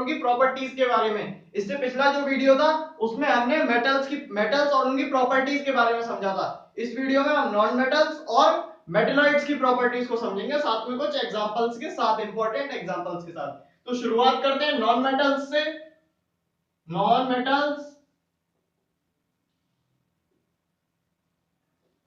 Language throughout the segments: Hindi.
उनकी प्रॉपर्टीज के बारे में। इससे पिछला जो वीडियो था उसमें हमने मेटल्स और उनकी प्रॉपर्टीज के बारे में समझा था। इस वीडियो में हम नॉन मेटल्स और मेटेलॉइड्स की प्रॉपर्टीज को समझेंगे, साथ में कुछ एग्जांपल्स के साथ, इंपॉर्टेंट एग्जांपल्स के साथ। तो शुरुआत करते हैं नॉन मेटल्स से। नॉन मेटल्स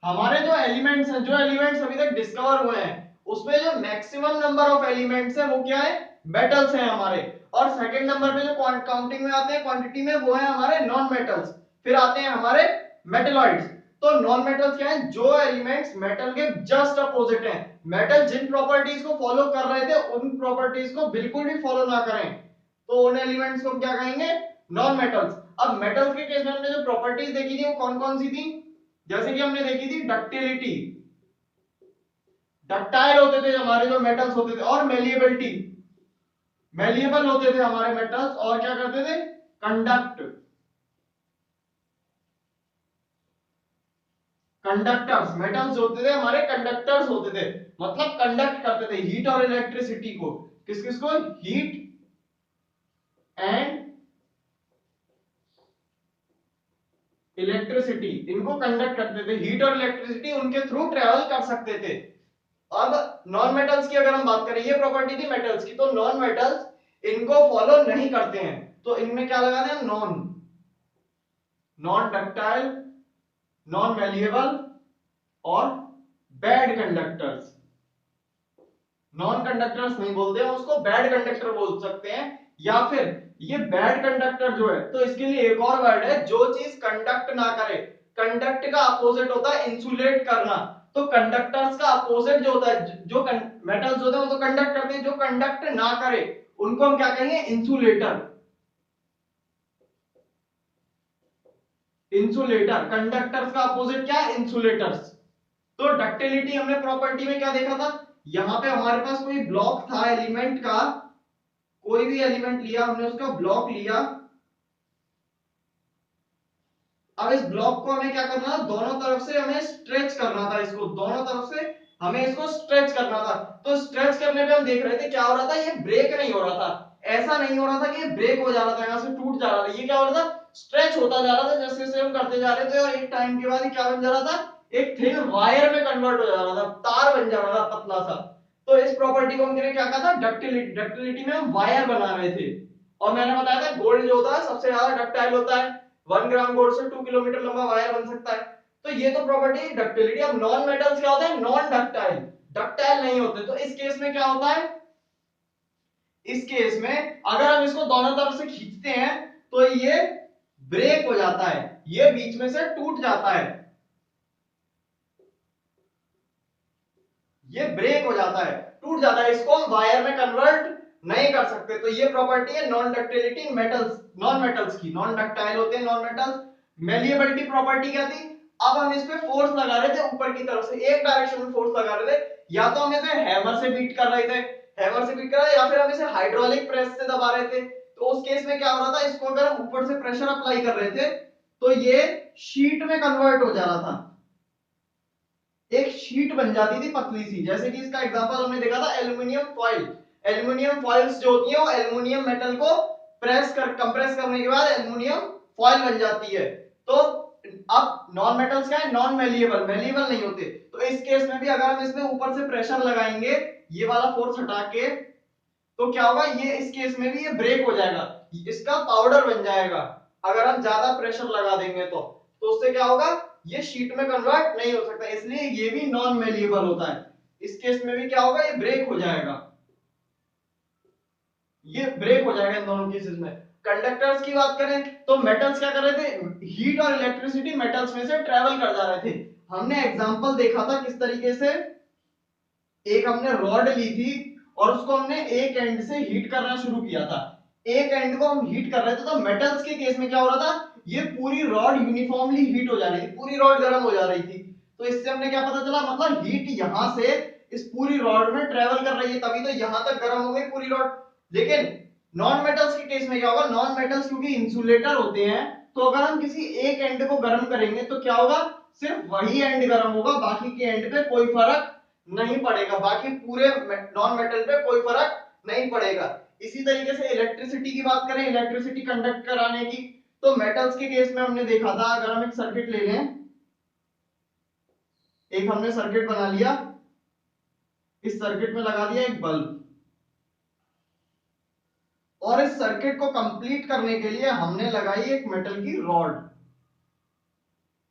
हमारे जो एलिमेंट्स हैं, जो एलिमेंट्स अभी तक डिस्कवर हुए हैं उसमें जो मैक्सिमम नंबर ऑफ एलिमेंट्स है वो क्या है, मेटल्स हैं हमारे। और सेकंड नंबर पे जो काउंटिंग में आते हैं, क्वांटिटी में, वो है हमारे नॉन मेटल्स। फिर आते हैं हमारे मेटलॉइड्स। तो नॉन मेटल्स क्या है, जो एलिमेंट्स मेटल के जस्ट अपोजिट हैं। मेटल जिन प्रॉपर्टीज को फॉलो कर रहे थे उन प्रॉपर्टीज को बिल्कुल भी फॉलो ना करें तो उन एलिमेंट्स को हम क्या कहेंगे, नॉन मेटल्स। अब मेटल्स के केस में हमने जो प्रॉपर्टीज देखी थी वो कौन कौन सी थी, जैसे कि हमने देखी थी डक्टिलिटी, डक्टाइल होते थे हमारे जो मेटल्स होते थे, और मेलिएबिलिटी, मेलिएबल होते थे हमारे मेटल्स, और क्या करते थे, कंडक्ट, कंडक्टर्स, मेटल्स होते थे हमारे कंडक्टर्स होते थे, मतलब कंडक्ट करते थे हीट और इलेक्ट्रिसिटी को। किस किस को, हीट एंड इलेक्ट्रिसिटी, इनको कंडक्ट करते थे। हीट और इलेक्ट्रिसिटी उनके थ्रू ट्रेवल कर सकते थे। अब नॉन मेटल्स की अगर हम बात करें, ये प्रॉपर्टी थी मेटल्स की, तो नॉन मेटल्स इनको फॉलो नहीं करते हैं, तो इनमें क्या लगा दें, non, non ductile, non malleable और बैड कंडक्टर्स। नॉन कंडक्टर्स नहीं बोलते हैं उसको, बैड कंडक्टर बोल सकते हैं। या फिर ये बैड कंडक्टर जो है, तो इसके लिए एक और वर्ड है, जो चीज कंडक्ट ना करे। कंडक्ट का अपोजिट होता है इंसुलेट करना। तो कंडक्टर्स का अपोजिट जो होता है, जो मेटल्स होते हैं वो तो कंडक्ट करते हैं, जो कंडक्ट ना करे उनको हम क्या कहेंगे, इंसुलेटर। इंसुलेटर, कंडक्टर्स का अपोजिट क्या है, इंसुलेटर्स। तो डक्टिलिटी हमने प्रॉपर्टी में क्या देखा था, यहां पे हमारे पास कोई ब्लॉक था एलिमेंट का, कोई भी एलिमेंट लिया हमने, उसका ब्लॉक लिया। अब इस ब्लॉक को हमें क्या करना था, दोनों तरफ से हमें स्ट्रेच करना था, इसको दोनों तरफ से हमें इसको स्ट्रेच करना था। तो स्ट्रेच करने पे हम देख रहे थे क्या हो रहा था, ये ब्रेक नहीं हो रहा था। ऐसा नहीं हो रहा था कि ये ब्रेक हो जा रहा था, यहां से टूट जा रहा था, ये क्या हो रहा था, स्ट्रेच होता जा रहा था जैसे जैसे हम करते जा रहे थे, और एक टाइम के बाद ये क्या बन जा रहा था, एक थिन वायर में कन्वर्ट हो जा रहा था, तार बन जा रहा था पतला सा। तो इस प्रॉपर्टी को हमने क्या कहा था, डक्टिलिटी। डक्टिलिटी में हम वायर बना रहे थे। और मैंने बताया था गोल्ड जो होता है सबसे ज्यादा डक्टाइल होता है, 1 ग्राम गोल्ड से 2 किलोमीटर लंबा वायर बन सकता है। तो ये तो प्रॉपर्टी डक्टिलिटी। अब नॉन मेटल्स क्या होते हैं, नॉन डक्टाइल, डक्टाइल नहीं होते। तो इस केस में क्या होता है, इस केस में अगर हम इसको दोनों तरफ से खींचते हैं तो ये ब्रेक हो जाता है, ये बीच में से टूट जाता है, ये ब्रेक हो जाता है, टूट जाता है, इसको हम वायर में कन्वर्ट नहीं कर सकते। तो ये प्रॉपर्टी है non ductility metals, non metals की, नॉन डक्टाइल होते हैं नॉन मेटल्स। मेलिएबिलिटी प्रॉपर्टी क्या थी, अब हम इस पे फोर्स लगा रहे थे ऊपर की तरफ से, एक डायरेक्शन में फोर्स लगा रहे थे, या तो हम इसे हैमर से बीट कर रहे थे, हैमर से बीट कर रहे, या फिर हम इसे हाइड्रोलिक प्रेस से दबा रहे थे। तो उस केस में क्या हो रहा था, इसको अगर हम ऊपर से प्रेशर अप्लाई कर रहे थे तो ये शीट में कन्वर्ट हो जा रहा था, एक शीट बन जाती थी पतली सी। जैसे कि इसका एग्जांपल हमने देखा था एल्युमिनियम फॉइल। एल्युमिनियम फॉइल्स जो होती हैं वो एल्युमिनियम मेटल को कंप्रेस करने के बाद एल्युमिनियम फॉइल बन जाती है। तो अब नॉन मेटल्स क्या है, नॉन मेलिएबल, मेलिएबल नहीं होते। तो इस केस में भी अगर हम इसमें ऊपर से प्रेशर लगाएंगे, ये वाला फोर्स हटा के, तो क्या होगा, ये इस केस में भी ये ब्रेक हो जाएगा, इसका पाउडर बन जाएगा। अगर हम ज्यादा प्रेशर लगा देंगे तो उससे क्या होगा, ये शीट में कन्वर्ट नहीं हो सकता, इसलिए ये भी नॉन मेलिएबल होता है। इस केस में भी क्या होगा, ये ब्रेक हो जाएगा, ये ब्रेक हो जाएगा इन दोनों केसेस में। कंडक्टर्स की बात करें तो मेटल्स क्या कर रहे थे, हीट और इलेक्ट्रिसिटी मेटल्स में से ट्रेवल कर जा रहे थे। हमने एग्जांपल देखा था किस तरीके से, एक हमने रॉड ली थी और उसको हमने एक एंड से हीट करना शुरू किया था, एक एंड को हम हीट कर रहे थे। तो मेटल्स के केस में क्या हो रहा था, ये पूरी रॉड यूनिफॉर्मली हीट हो जा रही थी, पूरी रॉड गर्म हो जा रही थी। तो इससे हमने क्या पता चला, मतलब हीट यहां से इस पूरी रॉड में ट्रेवल कर रही है, तभी तो यहां तक गर्म हो गई पूरी रॉड। लेकिन नॉन मेटल्स के केस में क्या होगा, नॉन मेटल्स क्योंकि इंसुलेटर होते हैं, तो अगर हम किसी एक एंड को गर्म करेंगे तो क्या होगा, सिर्फ वही एंड गर्म होगा, बाकी के एंड पे कोई फर्क नहीं पड़ेगा, बाकी पूरे नॉन मेटल पे कोई फर्क नहीं पड़ेगा। इसी तरीके से इलेक्ट्रिसिटी की बात करें, इलेक्ट्रिसिटी कंडक्ट कराने की, तो मेटल्स के केस में हमने देखा था, अगर हम एक सर्किट ले लें, एक हमने सर्किट बना लिया, इस सर्किट में लगा दिया एक बल्ब, और इस सर्किट को कंप्लीट करने के लिए हमने लगाई एक मेटल की रॉड,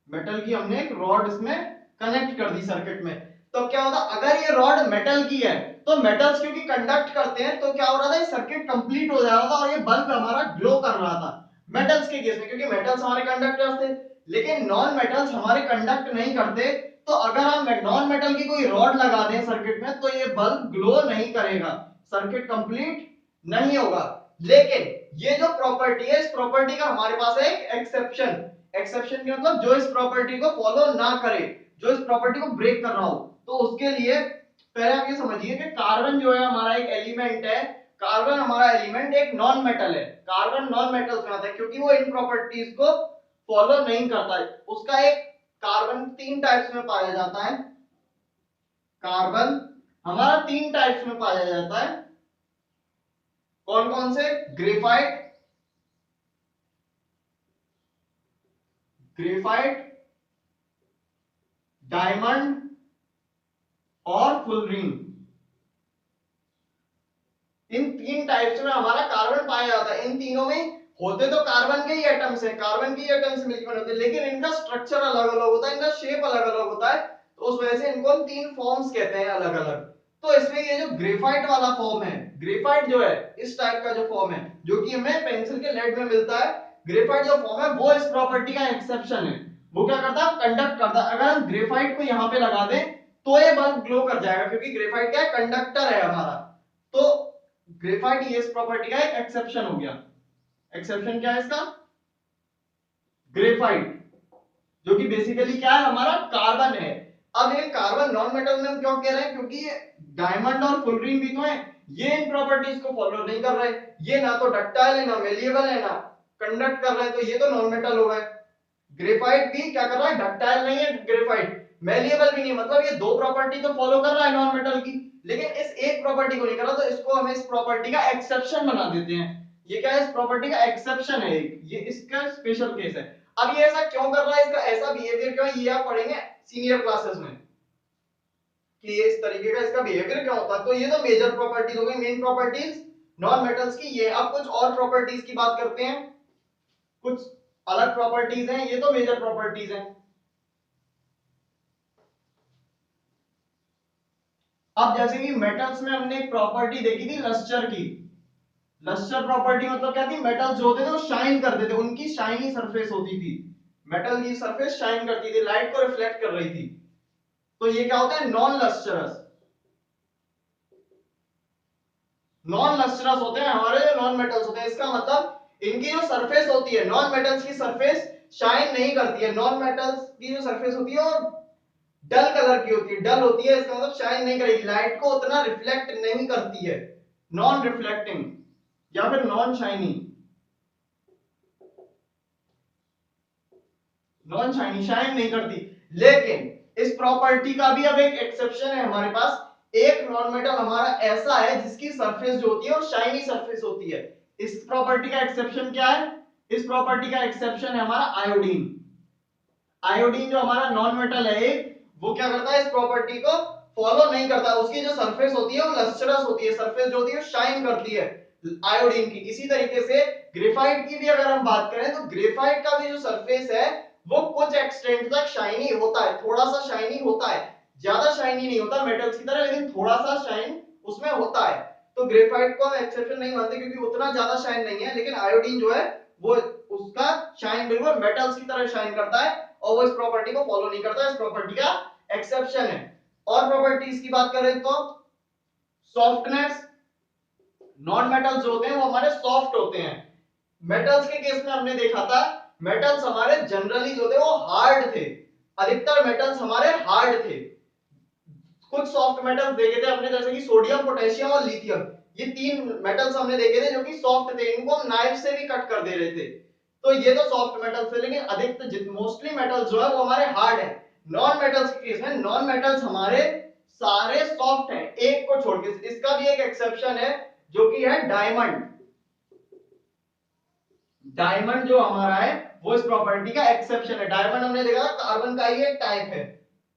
मेटल की हमने एक रॉड इसमें कनेक्ट कर दी सर्किट में। तो क्या होता, अगर ये रॉड मेटल की है तो मेटल्स क्योंकि कंडक्ट करते हैं, तो क्या हो रहा था, ये सर्किट कंप्लीट हो जा रहा था और ये बल्ब हमारा ग्लो कर रहा था मेटल्स के केस में, क्योंकि मेटल्स हमारे कंडक्टर्स थे। लेकिन नॉन मेटल्स हमारे कंडक्ट नहीं करते, तो अगर हम नॉन मेटल की कोई रॉड लगा दें सर्किट में, तो ये बल्ब ग्लो नहीं करेगा, सर्किट कंप्लीट नहीं होगा। लेकिन ये जो प्रॉपर्टी है, इस प्रॉपर्टी का हमारे पास है एक एक्सेप्शन। एक्सेप्शन का मतलब जो इस प्रॉपर्टी को फॉलो ना करे, जो इस प्रॉपर्टी को ब्रेक कर रहा हो। तो उसके लिए पहले आप ये समझिए कि कार्बन जो है हमारा एक एलिमेंट है, कार्बन हमारा एलिमेंट एक नॉन मेटल है, कार्बन नॉन मेटल में आता है क्योंकि वो इन प्रॉपर्टीज को फॉलो नहीं करता है। उसका एक कार्बन तीन टाइप्स में पाया जाता है, कार्बन हमारा तीन टाइप्स में पाया जाता है, कौन कौन से, ग्रेफाइट, ग्रेफाइट, डायमंड और फुलरिन। इन तीन टाइप्स में हमारा कार्बन पाया जाता है। इन तीनों में होते तो कार्बन के ही एटम्स हैं, कार्बन के ही एटम्स मिलकर बने होते हैं, लेकिन इनका स्ट्रक्चर अलग अलग होता है, इनका शेप अलग अलग होता है, तो उस वजह से इनको हम तीन फॉर्म्स कहते हैं अलग अलग। तो इसमें ये जो ग्रेफाइट वाला फॉर्म है, ग्रेफाइट जो है इस टाइप का जो फॉर्म है, जो कि हमें पेंसिल के लेड में मिलता है, ग्रेफाइट जो फॉर्म है वो इस प्रॉपर्टी का एक्सेप्शन है। वो क्या करता है, कंडक्ट करता है। अगर हम ग्रेफाइट को यहाँ पे लगा दें तो ये बल्ब ग्लो कर जाएगा, क्योंकि ग्रेफाइट क्या है, कंडक्टर है हमारा। तो ग्रेफाइट ये इस प्रॉपर्टी का एक एक्सेप्शन हो गया। एक्सेप्शन क्या है इसका, ग्रेफाइट, जो कि बेसिकली क्या है, हमारा कार्बन है। अब ये कार्बन नॉन मेटल में क्यों कह रहे हैं, क्योंकि ये डायमंड और फुलरिन भी तो है, ये इन प्रॉपर्टीज को फॉलो नहीं कर रहे, ये ना तो डक्टाइल है, ना मेलिएबल है, ना कंडक्ट कर रहे हैं, तो ये तो नॉन मेटल हो गए। ग्रेफाइट भी क्या कर रहा है, डक्टाइल नहीं है ग्रेफाइट, मेलिएबल भी नहीं, मतलब ये दो प्रॉपर्टी तो फॉलो कर रहा है नॉन मेटल की, लेकिन इस एक प्रॉपर्टी को नहीं कर रहा, तो इसको हम इस प्रॉपर्टी का एक्सेप्शन बना देते हैं। ये क्या है, इस प्रॉपर्टी का एक्सेप्शन है, ये इसका स्पेशल केस है। अब ये ऐसा क्यों कर रहा है, इसका ऐसा बिहेवियर क्यों है, ये आप पढ़ेंगे सीनियर क्लासेस में कि ये इस तरीके का इसका बिहेवियर क्या होता है। तो ये तो मेजर प्रॉपर्टीज हो गई, मेन प्रॉपर्टीज नॉन मेटल्स की ये। अब कुछ और प्रॉपर्टीज की बात करते हैं, कुछ अलग प्रॉपर्टीज हैं, ये तो मेजर प्रॉपर्टीज हैं। अब जैसे कि मेटल्स में हमने एक प्रॉपर्टी देखी थी लस्टर की, लस्टर प्रॉपर्टी मतलब क्या थी, मेटल जो होते थे वो शाइन करते थे, उनकी शाइनी सरफेस होती थी, मेटल की सरफेस शाइन करती थी, लाइट को रिफ्लेक्ट कर रही थी। तो ये क्या होता है, नॉन लस्टरस, नॉन लस्टरस होते हैं हमारे जो नॉन मेटल्स होते हैं। इसका मतलब इनकी जो सरफेस होती है, नॉन मेटल्स की सरफेस शाइन नहीं करती है, नॉन मेटल्स की जो सरफेस होती है वो डल कलर की होती है, डल होती है, इसका मतलब शाइन नहीं करेगी, लाइट को उतना रिफ्लेक्ट नहीं करती है, नॉन रिफ्लेक्टिंग या फिर non shiny, non shiny, shine नहीं करती। लेकिन इस प्रॉपर्टी का भी अब एक एक्सेप्शन है हमारे पास, एक नॉन मेटल हमारा ऐसा है जिसकी सरफेस जो होती है वो शाइनी सरफेस होती है। इस प्रॉपर्टी का एक्सेप्शन क्या है, इस प्रॉपर्टी का एक्सेप्शन है हमारा आयोडीन। आयोडीन जो हमारा नॉन मेटल है एक, वो क्या करता है, इस प्रॉपर्टी को फॉलो नहीं करता, उसकी जो सरफेस होती है वो लस्ट्रस होती है, सरफेस जो होती है शाइन करती है आयोडीन की। इसी तरीके से ग्रेफाइट की भी अगर हम बात करें, तो ग्रेफाइट का भी जो सरफेस है वो कुछ एक्सटेंट तक शाइनी होता है, थोड़ा सा शाइनी होता है, ज्यादा शाइनी नहीं होता मेटल्स की तरह, लेकिन थोड़ा सा शाइन उसमें होता है। तो ग्रेफाइट को हम एक्सेप्शन नहीं मानते क्योंकि उतना ज्यादा शाइन नहीं है, लेकिन आयोडीन जो है वो उसका शाइन बिल्कुल मेटल्स की तरह शाइन करता है, और वो इस प्रॉपर्टी को फॉलो नहीं करता, इस प्रॉपर्टी का एक्सेप्शन है। और प्रॉपर्टीज की बात करें तो सॉफ्टनेस, नॉन मेटल्स जो होते हैं वो हमारे सॉफ्ट होते हैं। मेटल्स के केस में हमने देखा था, मेटल्स हमारे जनरली जो थे वो हार्ड थे, अधिकतर मेटल्स हमारे हार्ड थे। कुछ सॉफ्ट मेटल्स देखे थे हमने, जैसे कि सोडियम, पोटेशियम और लिथियम, ये तीन मेटल्स हमने देखे थे जो कि सॉफ्ट थे, इनको हम नाइफ से भी कट कर दे रहे थे, तो ये तो सॉफ्ट मेटल्स थे। लेकिन अधिकतर मोस्टली मेटल्स जो है वो हमारे हार्ड है। नॉन मेटल्स के केस में नॉन मेटल्स हमारे सारे सॉफ्ट हैं, एक को छोड़ के, इसका भी एक एक्सेप्शन है, जो कि है डायमंड। डायमंड जो हमारा है वो इस प्रॉपर्टी का एक्सेप्शन है। डायमंड हमने देखा था कार्बन का ही एक टाइप है।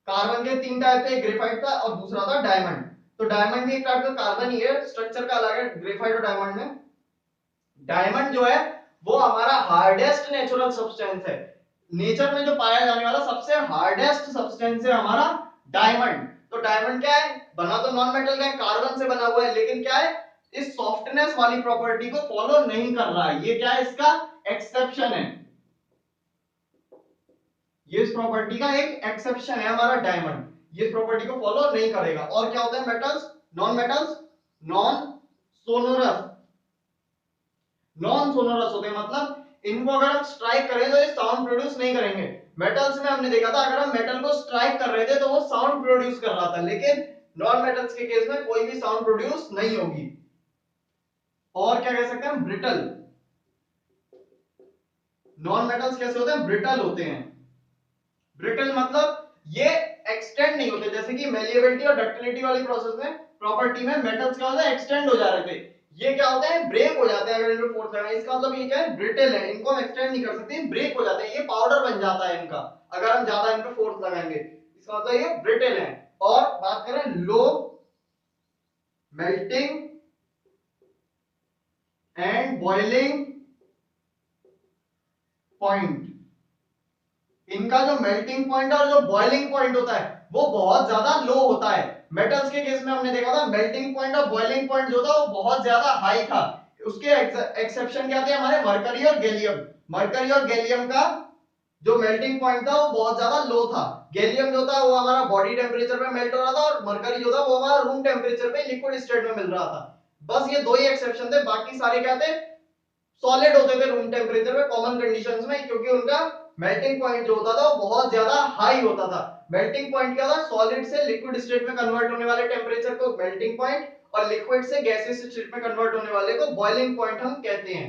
कार्बन के तीन टाइप थे, ग्रेफाइट था और दूसरा था डायमंड। तो डायमंड भी एक टाइप का कार्बन ही है, स्ट्रक्चर का अलग है ग्रेफाइट और डायमंड में। डायमंड जो है वो हमारा हार्डेस्ट नेचुरल सब्सटेंस है। नेचर में जो पाया जाने वाला सबसे हार्डेस्ट सब्सटेंस है हमारा डायमंड। तो डायमंड क्या है, बना तो नॉन मेटल का है, कार्बन से बना हुआ है, लेकिन क्या है इस सॉफ्टनेस वाली प्रॉपर्टी को फॉलो नहीं कर रहा है। ये क्या है, इसका एक्सेप्शन है। ये इस प्रॉपर्टी का एक एक्सेप्शन है हमारा डायमंड, ये इस प्रॉपर्टी को फॉलो नहीं करेगा। और क्या होता है metals, non metals, non sonorous. Non sonorous होते हैं मतलब इनको अगर हम स्ट्राइक करें तो ये साउंड प्रोड्यूस नहीं करेंगे। मेटल्स में हमने देखा था अगर हम मेटल को स्ट्राइक कर रहे थे तो वो साउंड प्रोड्यूस कर रहा था, लेकिन नॉन मेटल्स के केस में कोई भी साउंड प्रोड्यूस नहीं होगी। और क्या कह सकते हैं, ब्रिटल। नॉन मेटल्स कैसे होते हैं, ब्रिटल होते हैं। ब्रिटल मतलब ये एक्सटेंड नहीं होते, जैसे कि मेलिएबिलिटी और डक्टिलिटी वाली प्रोसेस में प्रॉपर्टी में मेटल्स क्या होता है, एक्सटेंड हो जा रहे थे। ये क्या होता है, ब्रेक हो जाते हैं अगर इनमें फोर्स लगाए। इसका मतलब ये क्या है, ब्रिटल है, इनको हम एक्सटेंड नहीं कर सकते, ब्रेक हो जाते हैं, ये पाउडर बन जाता है इनका अगर हम ज्यादा इन पे फोर्स लगाएंगे। इसका मतलब ये ब्रिटल है। और बात करें low melting and boiling point, इनका जो मेल्टिंग पॉइंट और जो बॉइलिंग पॉइंट होता है वो बहुत ज्यादा लो होता है। मेटल्स के केस में हमने देखा था मेल्टिंग पॉइंट और बॉइलिंग पॉइंट जो था वो बहुत ज्यादा हाई था। उसके एक्सेप्शन क्या थे हमारे, मरकरी और गैलियम। मरकरी और गैलियम का जो मेल्टिंग पॉइंट था वो बहुत ज्यादा लो था। गैलियम जो था वो हमारा बॉडी टेम्परेचर पे मेल्ट हो रहा था और मरकरी जो था वो हमारा रूम टेम्परेचर पे लिक्विड स्टेट में मिल रहा था। बस ये दो ही एक्सेप्शन थे, बाकी सारे क्या थे, सॉलिड होते थे रूम टेम्परेचर पे कॉमन कंडीशंस में, क्योंकि उनका मेल्टिंग पॉइंट जो होता था वो बहुत ज्यादा हाई होता था। मेल्टिंग पॉइंट क्या था, सॉलिड से लिक्विड स्टेट में कन्वर्ट होने वाले टेम्परेचर को मेल्टिंग पॉइंट, और लिक्विड से गैसियस स्टेट में कन्वर्ट होने वाले को बॉइलिंग पॉइंट हम कहते हैं।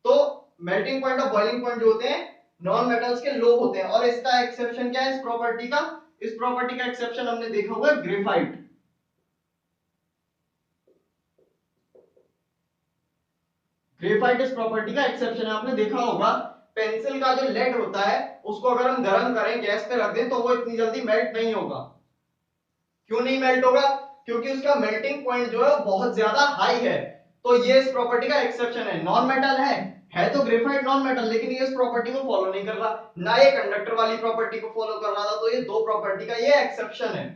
तो मेल्टिंग पॉइंट और बॉइलिंग पॉइंट जो होते हैं नॉन मेटल्स के लो होते हैं। और इसका एक्सेप्शन क्या है इस प्रॉपर्टी का, इस प्रॉपर्टी का एक्सेप्शन हमने देखा हुआ है ग्रेफाइट। ग्रेफाइट इस प्रॉपर्टी का एक्सेप्शन है। आपने देखा होगा पेंसिल का जो लेड होता है उसको अगर हम गर्म करें, गैस पे रख दें, तो वो इतनी जल्दी मेल्ट नहीं होगा। क्यों नहीं मेल्ट होगा, क्योंकि उसका मेल्टिंग पॉइंट जो है वो बहुत ज्यादा हाई है। तो ये इस प्रॉपर्टी का एक्सेप्शन है। नॉन मेटल है तो ग्रेफाइट नॉन मेटल, लेकिन ये इस प्रॉपर्टी को फॉलो नहीं कर रहा, ना ये कंडक्टर वाली प्रॉपर्टी को फॉलो कर रहा था। तो ये दो प्रॉपर्टी का ये एक्सेप्शन है।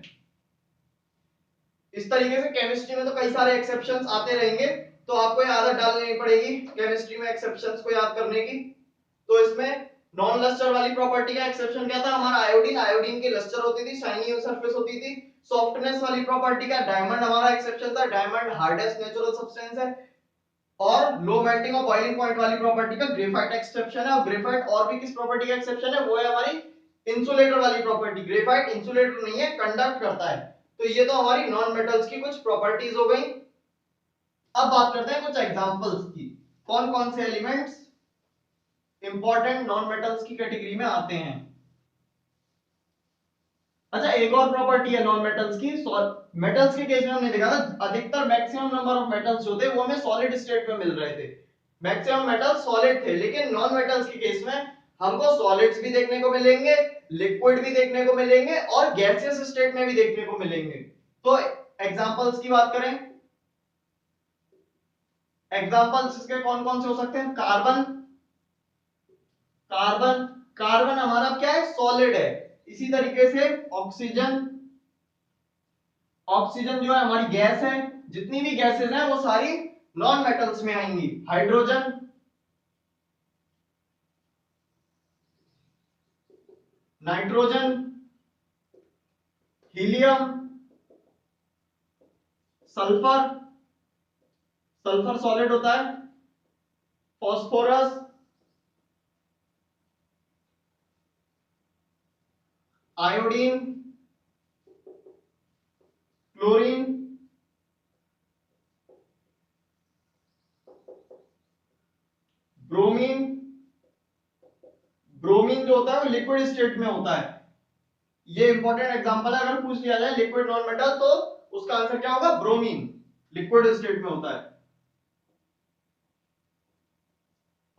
इस तरीके से केमिस्ट्री में तो कई सारे एक्सेप्शंस आते रहेंगे, तो आपको ये आदत डालनी पड़ेगी केमिस्ट्री में एक्सेप्शंस को याद करने की। तो इसमें नॉन लस्टर वाली प्रॉपर्टी का एक्सेप्शन क्या था हमारा, आयोडीन। आयोडीन की लस्टर होती थी, शाइनी सरफेस होती थी। सॉफ्टनेस वाली प्रॉपर्टी का डायमंड हमारा एक्सेप्शन था, डायमंड हार्डेस्ट नेचुरल सब्सटेंस है। और लो मेल्टिंग और बॉइलिंग पॉइंट वाली प्रॉपर्टी का ग्रेफाइट एक्सेप्शन है। और ग्रेफाइट और भी किस प्रॉपर्टी का एक्सेप्शन है, वो है हमारी इंसुलेटर वाली प्रॉपर्टी। ग्रेफाइट इंसुलेटर नहीं है, कंडक्ट करता है। तो ये तो हमारी नॉन मेटल्स की कुछ प्रॉपर्टीज हो गई। अब बात करते हैं कुछ एग्जांपल्स की, कौन कौन से एलिमेंट्स इंपॉर्टेंट नॉन मेटल्स की कैटेगरी में आते हैं। अच्छा, एक और प्रॉपर्टी है नॉन मेटल्स की। मेटल्स के केस में हमने देखा था अधिकतर मैक्सिमम नंबर ऑफ मेटल्स जो थे वो हमें सॉलिड स्टेट में मिल रहे थे। मैक्सिमम मेटल्स सॉलिड थे, लेकिन नॉन मेटल्स के केस में हमको सॉलिड्स भी देखने को मिलेंगे, लिक्विड भी देखने को मिलेंगे और गैसियस स्टेट में भी देखने को मिलेंगे। तो एग्जांपल्स की बात करें, एग्जांपल्स इसके कौन कौन से हो सकते हैं, कार्बन। कार्बन कार्बन हमारा क्या है, सॉलिड है। इसी तरीके से ऑक्सीजन। ऑक्सीजन जो है हमारी गैस है। जितनी भी गैसेस हैं वो सारी नॉन मेटल्स में आएंगी। Hydrogen, nitrogen, helium, sulphur. Sulphur solid होता है। Phosphorus, iodine, chlorine, bromine. Bromine जो होता है वो लिक्विड स्टेट में होता है। ये इंपॉर्टेंट एग्जांपल है, अगर पूछ लिया जाए लिक्विड नॉन मेटल तो उसका आंसर क्या होगा, ब्रोमीन। लिक्विड स्टेट में होता है।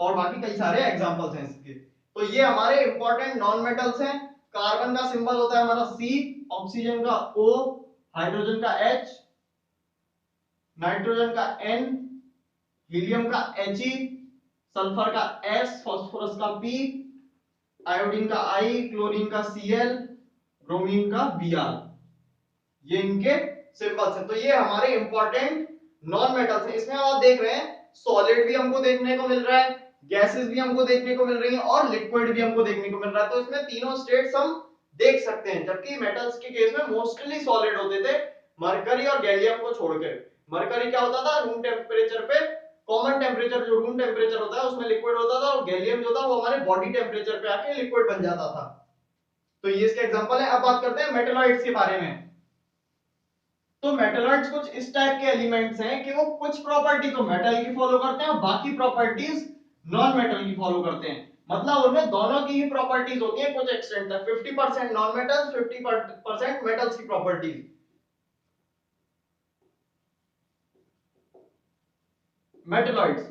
और बाकी कई सारे एग्जांपल्स हैं इसके। तो ये हमारे इंपॉर्टेंट नॉन मेटल्स हैं। कार्बन का सिंबल होता है हमारा C, ऑक्सीजन का O, हाइड्रोजन का H, नाइट्रोजन का N, हीलियम का He, सल्फर का S, फास्फोरस का P, आयोडीन का I, क्लोरीन का Cl, ब्रोमीन का Br। ये इनके सिंबल्स हैं। तो ये हमारे इंपॉर्टेंट नॉन मेटल्स हैं। इसमें आप देख रहे हैं सॉलिड भी हमको देखने को मिल रहा है, गैसेस भी हमको देखने को मिल रही हैं और लिक्विड भी हमको देखने को मिल रहा है। तो इसमें तीनों स्टेट्स हम देख सकते हैं। जबकि मेटल्स के केस में मोस्टली सॉलिड होते थे, मरकरी और गैलियम को छोड़कर। मरकरी क्या होता था, रूम टेम्परेचर पे, कॉमन टेम्परेचर जो रूम टेम्परेचर होता है उसमें लिक्विड होता था, और गैलियम जो था वो हमारे बॉडी टेम्परेचर पे आके लिक्विड बन जाता था। तो ये इसके एग्जांपल है। अब बात करते हैं मेटलॉइड्स के बारे में। तो मेटलॉइड्स कुछ इस टाइप के एलिमेंट्स हैं कि वो कुछ प्रॉपर्टी तो मेटल की फॉलो करते हैं और बाकी प्रॉपर्टीज नॉन मेटल की फॉलो करते हैं। मतलब उनमें दोनों की ही प्रॉपर्टीज होती है कुछ एक्सटेंट तक, 50% नॉन मेटल्स, 50% मेटल्स की properties. Metalloids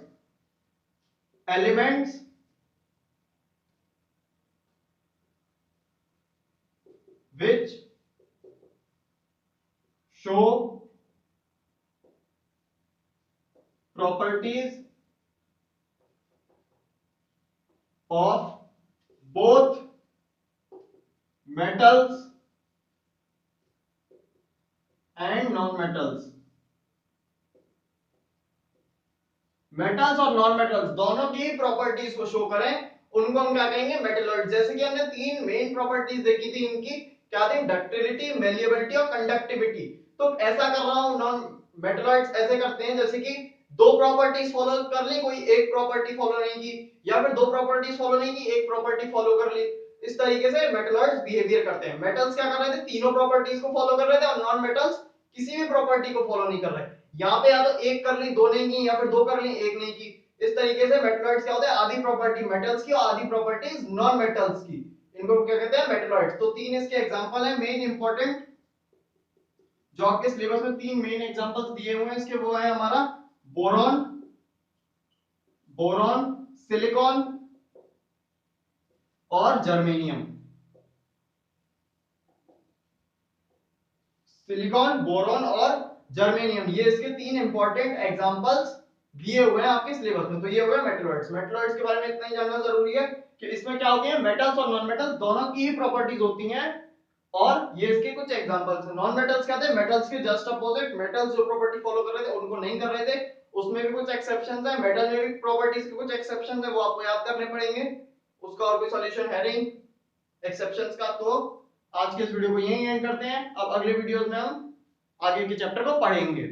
elements which show properties of both metals and non-metals। Metals और नॉन मेटल्स दोनों की प्रॉपर्टीज को शो करें, उनको हम क्या कहेंगे, मेटलॉइड। जैसे कि हमने तीन मेन प्रॉपर्टीज देखी थी इनकी, क्या थी, डक्टिलिटी, मेलिएबिलिटी और कंडक्टिविटी। तो ऐसा कर रहा हूं, नॉन मेटलॉइड्स ऐसे करते हैं जैसे कि दो प्रॉपर्टीज फॉलो कर ली, कोई एक प्रॉपर्टी फॉलो नहीं की, या फिर दो प्रॉपर्टीज फॉलो नहीं की, एक प्रॉपर्टी फॉलो कर ली। इस तरीके से मेटलॉइड्स बिहेवियर करते हैं। मेटल्स क्या कर रहे थे, तीनों प्रॉपर्टीज को फॉलो कर रहे थे, और नॉन मेटल्स किसी भी प्रॉपर्टी को फॉलो नहीं कर रहे। यहाँ पे या तो एक कर ली, दो नहीं की, या फिर दो कर ली, एक नहीं की। इस तरीके से मेटलॉइड्स क्या होते हैं, आधी प्रॉपर्टी मेटल्स की और आधी प्रॉपर्टीज नॉन मेटल्स की। इनको क्या कहते हैं, मेटलॉइड्स। तो तीन इसके एग्जांपल हैं मेन इंपॉर्टेंट, जो आपके सिलेबस में तीन मेन एग्जांपल्स दिए हुए हैं इसके, वो है हमारा बोरॉन, बोरॉन, सिलिकॉन और जर्मेनियम। सिलिकॉन, बोरॉन और जर्मेनियम, ये इसके तीन इंपॉर्टेंट एग्जांपल्स दिए हुए हैं आपके सिलेबस में। तो ये हो गया मेटलॉइड्स। मेटलॉइड्स के बारे में इतना ही जानना जरूरी है कि इसमें क्या होती है, मेटल्स और नॉन मेटल्स दोनों की ही प्रॉपर्टीज होती हैं, और ये इसके कुछ एग्जांपल्स हैं। नॉन मेटल्स क्या थे, मेटल्स के जस्ट अपोजिट। मेटल्स जो प्रॉपर्टी फॉलो कर रहे थे उनको नहीं कर रहे थे, उसमें भी कुछ एक्सेप्शंस है। मेटल में भी प्रॉपर्टीज के कुछ एक्सेप्शंस है, वो आपको याद करने पड़ेंगे, उसका और कोई सॉल्यूशन है नहीं एक्सेप्शंस का। तो आज के इस वीडियो को यहीं एंड करते हैं। अब अगले वीडियोस में हम आगे के चैप्टर को पढ़ेंगे।